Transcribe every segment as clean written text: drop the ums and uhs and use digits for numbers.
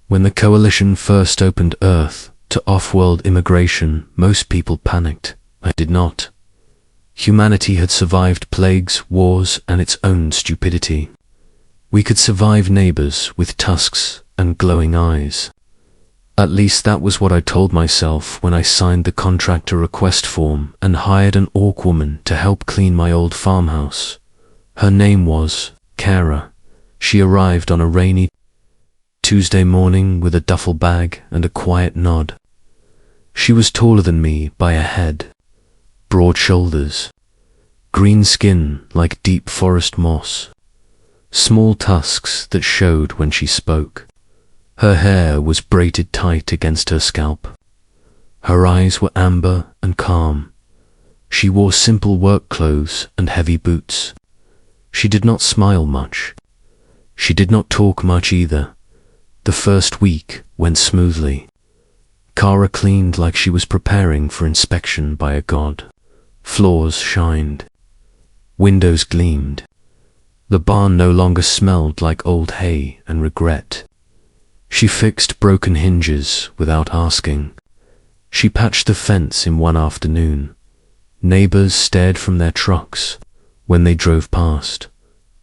When the coalition first opened Earth to off-world immigration, most people panicked. I did not. Humanity had survived plagues, wars, and its own stupidity. We could survive neighbors with tusks and glowing eyes. At least that was what I told myself when I signed the contractor request form and hired an orc woman to help clean my old farmhouse. Her name was Kara. She arrived on a rainy Tuesday morning with a duffel bag and a quiet nod. She was taller than me by a head, broad shoulders, green skin like deep forest moss, small tusks that showed when she spoke. Her hair was braided tight against her scalp. Her eyes were amber and calm. She wore simple work clothes and heavy boots. She did not smile much. She did not talk much either. The first week went smoothly. Kara cleaned like she was preparing for inspection by a god. Floors shined. Windows gleamed. The barn no longer smelled like old hay and regret. She fixed broken hinges without asking. She patched the fence in one afternoon. Neighbors stared from their trucks when they drove past.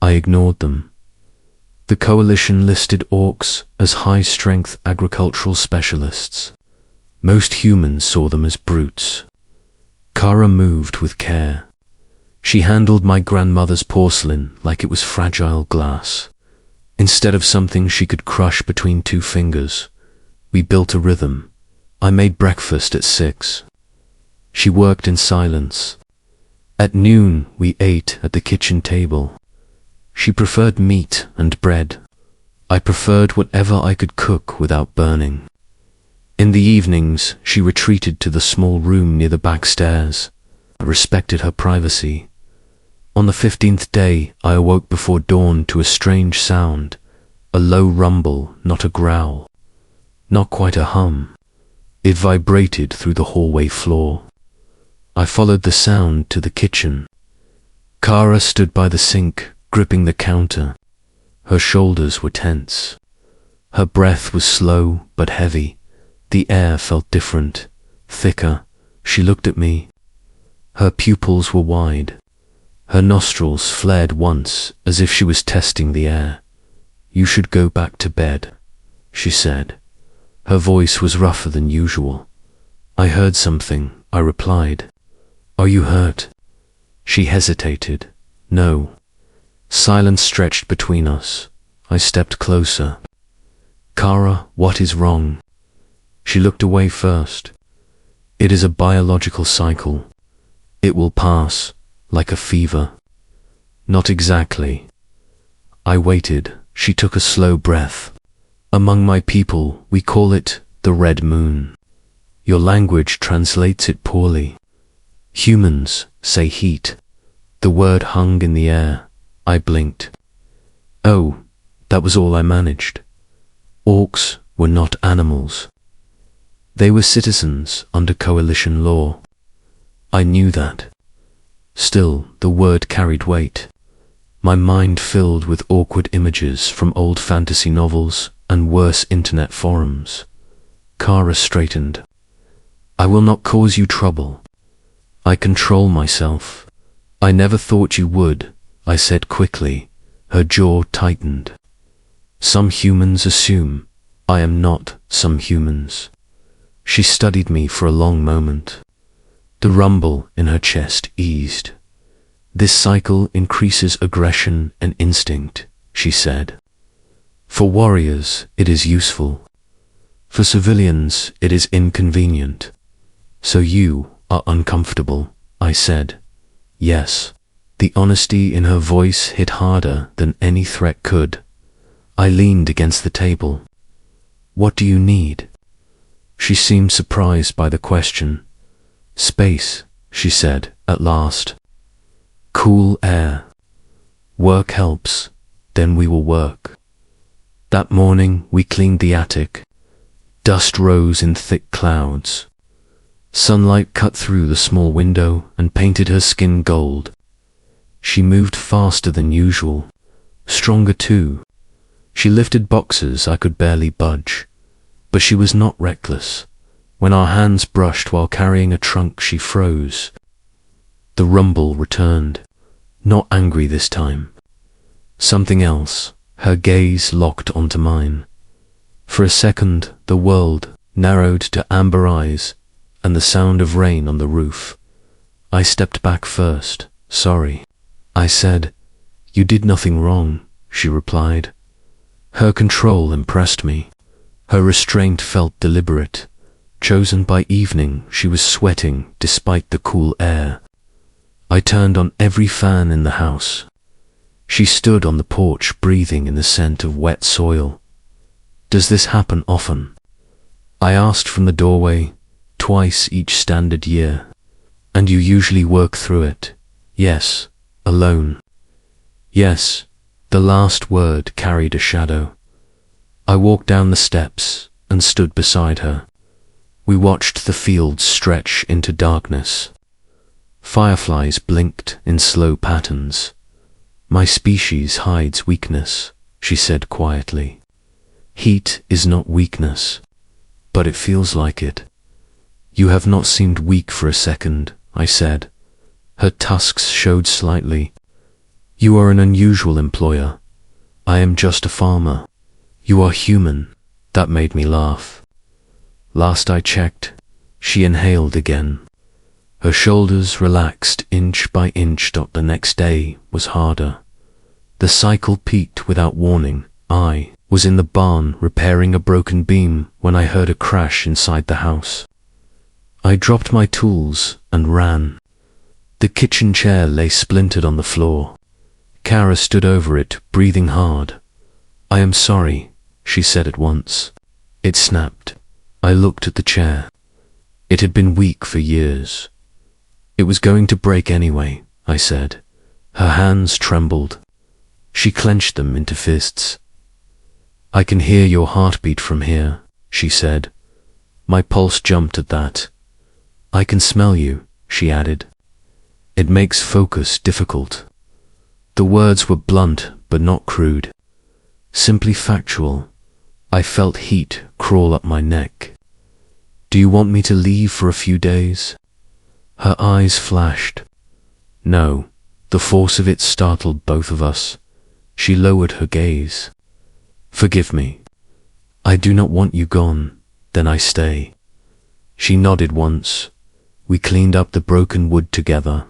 I ignored them. The coalition listed orcs as high-strength agricultural specialists. Most humans saw them as brutes. Kara moved with care. She handled my grandmother's porcelain like it was fragile glass. Instead of something she could crush between two fingers, we built a rhythm. I made breakfast at 6. She worked in silence. At noon, we ate at the kitchen table. She preferred meat and bread. I preferred whatever I could cook without burning. In the evenings, she retreated to the small room near the back stairs. I respected her privacy. On the 15th day, I awoke before dawn to a strange sound, a low rumble, not a growl, not quite a hum. It vibrated through the hallway floor. I followed the sound to the kitchen. Kara stood by the sink, gripping the counter. Her shoulders were tense. Her breath was slow but heavy. The air felt different, thicker. She looked at me. Her pupils were wide. Her nostrils flared once, as if she was testing the air. "You should go back to bed," she said. Her voice was rougher than usual. "I heard something," I replied. "Are you hurt?" She hesitated. "No." Silence stretched between us. I stepped closer. "Kara, what is wrong?" She looked away first. "It is a biological cycle. It will pass, like a fever." "Not exactly." I waited. She took a slow breath. "Among my people, we call it the red moon. Your language translates it poorly. Humans say heat." The word hung in the air. I blinked. Oh, that was all I managed. Orcs were not animals. They were citizens under coalition law. I knew that. Still, the word carried weight. My mind filled with awkward images from old fantasy novels and worse internet forums. Kara straightened. "I will not cause you trouble. I control myself." "I never thought you would," I said quickly. Her jaw tightened. "Some humans assume. I am not some humans." She studied me for a long moment. The rumble in her chest eased. "This cycle increases aggression and instinct," she said. "For warriors, it is useful. For civilians, it is inconvenient. So you are uncomfortable," I said. "Yes." The honesty in her voice hit harder than any threat could. I leaned against the table. "What do you need?" She seemed surprised by the question. "Space," she said at last. "Cool air. Work helps, then we will work." That morning we cleaned the attic. Dust rose in thick clouds. Sunlight cut through the small window and painted her skin gold. She moved faster than usual, stronger too. She lifted boxes I could barely budge. But she was not reckless. When our hands brushed while carrying a trunk, she froze. The rumble returned, not angry this time. Something else, her gaze locked onto mine. For a second, the world narrowed to amber eyes and the sound of rain on the roof. I stepped back first. Sorry, I said. You did nothing wrong, she replied. Her control impressed me. Her restraint felt deliberate. Chosen by evening, she was sweating despite the cool air. I turned on every fan in the house. She stood on the porch, breathing in the scent of wet soil. Does this happen often? I asked from the doorway. Twice each standard year. And you usually work through it? Yes. Alone? Yes. The last word carried a shadow. I walked down the steps and stood beside her. We watched the fields stretch into darkness. Fireflies blinked in slow patterns. My species hides weakness, she said quietly. Heat is not weakness, but it feels like it. You have not seemed weak for a second, I said. Her tusks showed slightly. You are an unusual employer. I am just a farmer. You are human. That made me laugh. Last I checked, she inhaled again. Her shoulders relaxed inch by inch. The next day was harder. The cycle peaked without warning. I was in the barn repairing a broken beam when I heard a crash inside the house. I dropped my tools and ran. The kitchen chair lay splintered on the floor. Kara stood over it, breathing hard. I am sorry, she said at once. It snapped. I looked at the chair. It had been weak for years. It was going to break anyway, I said. Her hands trembled. She clenched them into fists. I can hear your heartbeat from here, she said. My pulse jumped at that. I can smell you, she added. It makes focus difficult. The words were blunt but not crude. Simply factual. I felt heat crawl up my neck. Do you want me to leave for a few days? Her eyes flashed. No, the force of it startled both of us. She lowered her gaze. Forgive me. I do not want you gone, then I stay. She nodded once. We cleaned up the broken wood together.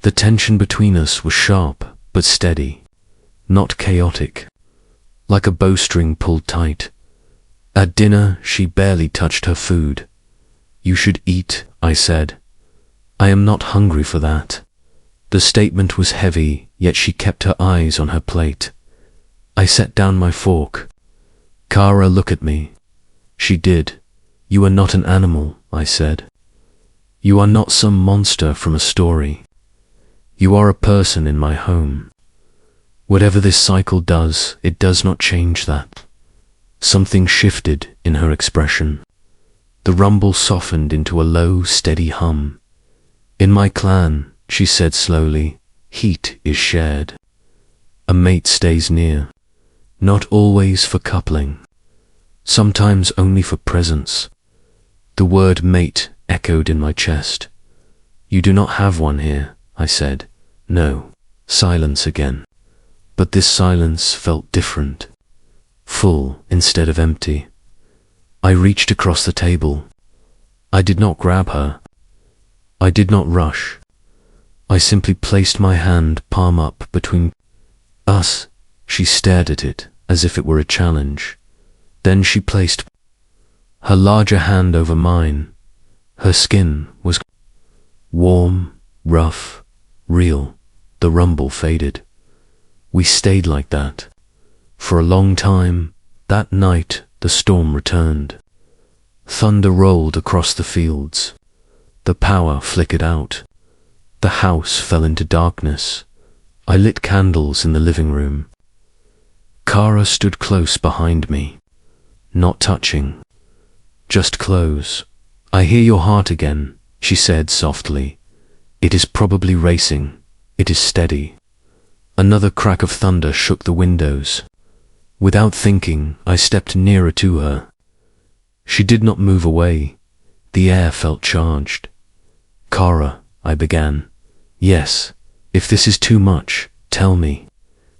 The tension between us was sharp but steady, not chaotic, like a bowstring pulled tight. At dinner, she barely touched her food. You should eat, I said. I am not hungry for that. The statement was heavy, yet she kept her eyes on her plate. I set down my fork. Kara, look at me. She did. You are not an animal, I said. You are not some monster from a story. You are a person in my home. Whatever this cycle does, it does not change that. Something shifted in her expression. The rumble softened into a low, steady hum. In my clan, she said slowly, heat is shared. A mate stays near, not always for coupling, sometimes only for presence. The word mate echoed in my chest. You do not have one here, I said. No. Silence again. But this silence felt different. Full instead of empty. I reached across the table. I did not grab her. I did not rush. I simply placed my hand palm up between us. She stared at it as if it were a challenge. Then she placed her larger hand over mine. Her skin was warm, rough, real. The rumble faded. We stayed like that. For a long time. That night, the storm returned. Thunder rolled across the fields. The power flickered out. The house fell into darkness. I lit candles in the living room. Kara stood close behind me. Not touching. Just close. I hear your heart again, she said softly. It is probably racing. It is steady. Another crack of thunder shook the windows. Without thinking, I stepped nearer to her. She did not move away. The air felt charged. Kara, I began. Yes, if this is too much, tell me.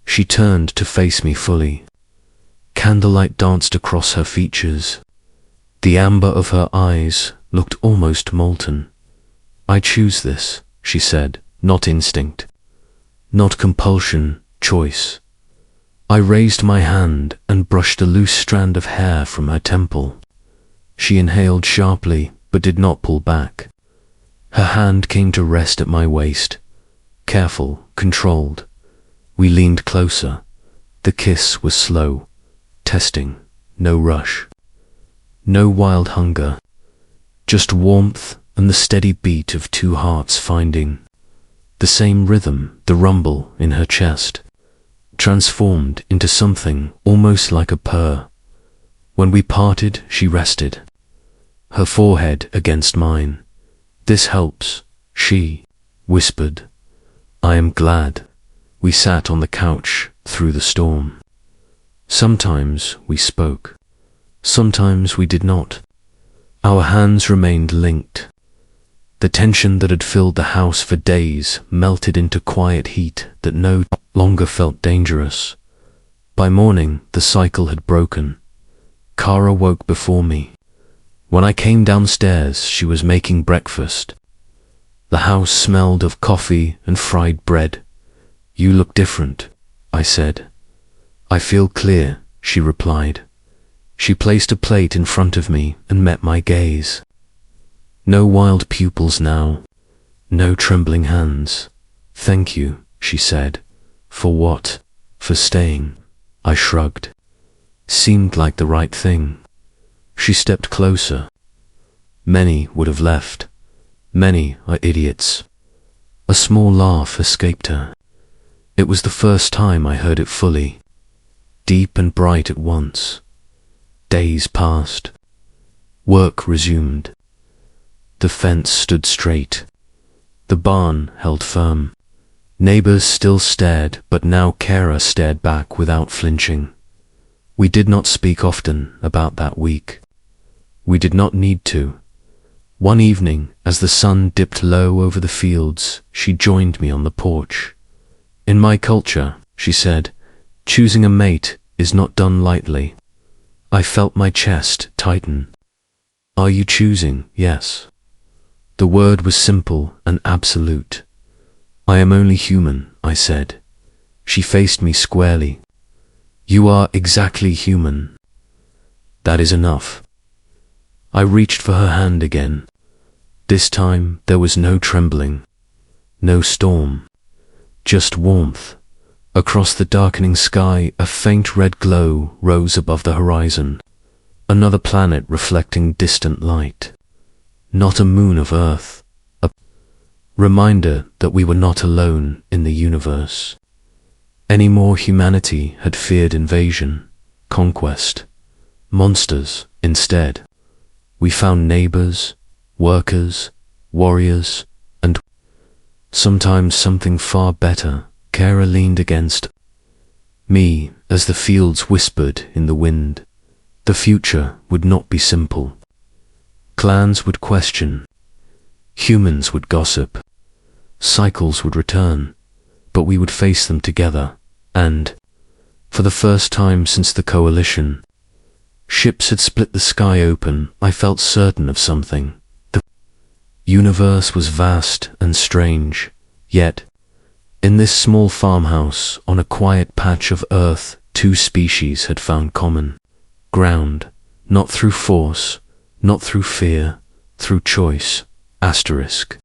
She turned to face me fully. Candlelight danced across her features. The amber of her eyes looked almost molten. I choose this, she said, not instinct. Not compulsion, choice. I raised my hand and brushed a loose strand of hair from her temple. She inhaled sharply, but did not pull back. Her hand came to rest at my waist. Careful, controlled. We leaned closer. The kiss was slow, testing, no rush. No wild hunger, just warmth and the steady beat of two hearts finding the same rhythm, the rumble in her chest, transformed into something almost like a purr. When we parted, she rested, her forehead against mine. This helps, she whispered. I am glad. We sat on the couch through the storm. Sometimes we spoke. Sometimes we did not. Our hands remained linked. The tension that had filled the house for days melted into quiet heat that no longer felt dangerous. By morning, the cycle had broken. Kara woke before me. When I came downstairs, she was making breakfast. The house smelled of coffee and fried bread. You look different, I said. I feel clear, she replied. She placed a plate in front of me and met my gaze. No wild pupils now, no trembling hands. Thank you, she said. For what? For staying. I shrugged. Seemed like the right thing. She stepped closer. Many would have left. Many are idiots. A small laugh escaped her. It was the first time I heard it fully, deep and bright at once. Days passed. Work resumed. The fence stood straight. The barn held firm. Neighbors still stared, but now Kara stared back without flinching. We did not speak often about that week. We did not need to. One evening, as the sun dipped low over the fields, she joined me on the porch. In my culture, she said, choosing a mate is not done lightly. I felt my chest tighten. Are you choosing? Yes. The word was simple and absolute. I am only human, I said. She faced me squarely. You are exactly human. That is enough. I reached for her hand again. This time there was no trembling, no storm, just warmth. Across the darkening sky, a faint red glow rose above the horizon. Another planet reflecting distant light. Not a moon of Earth. A reminder that we were not alone in the universe. Any more humanity had feared invasion, conquest, monsters instead. We found neighbors, workers, warriors, and sometimes something far better. Kara leaned against me as the fields whispered in the wind. The future would not be simple. Clans would question. Humans would gossip. Cycles would return. But we would face them together. And, for the first time since the coalition, ships had split the sky open. I felt certain of something. The universe was vast and strange, yet in this small farmhouse, on a quiet patch of earth, two species had found common ground, not through force, not through fear, through choice. Asterisk.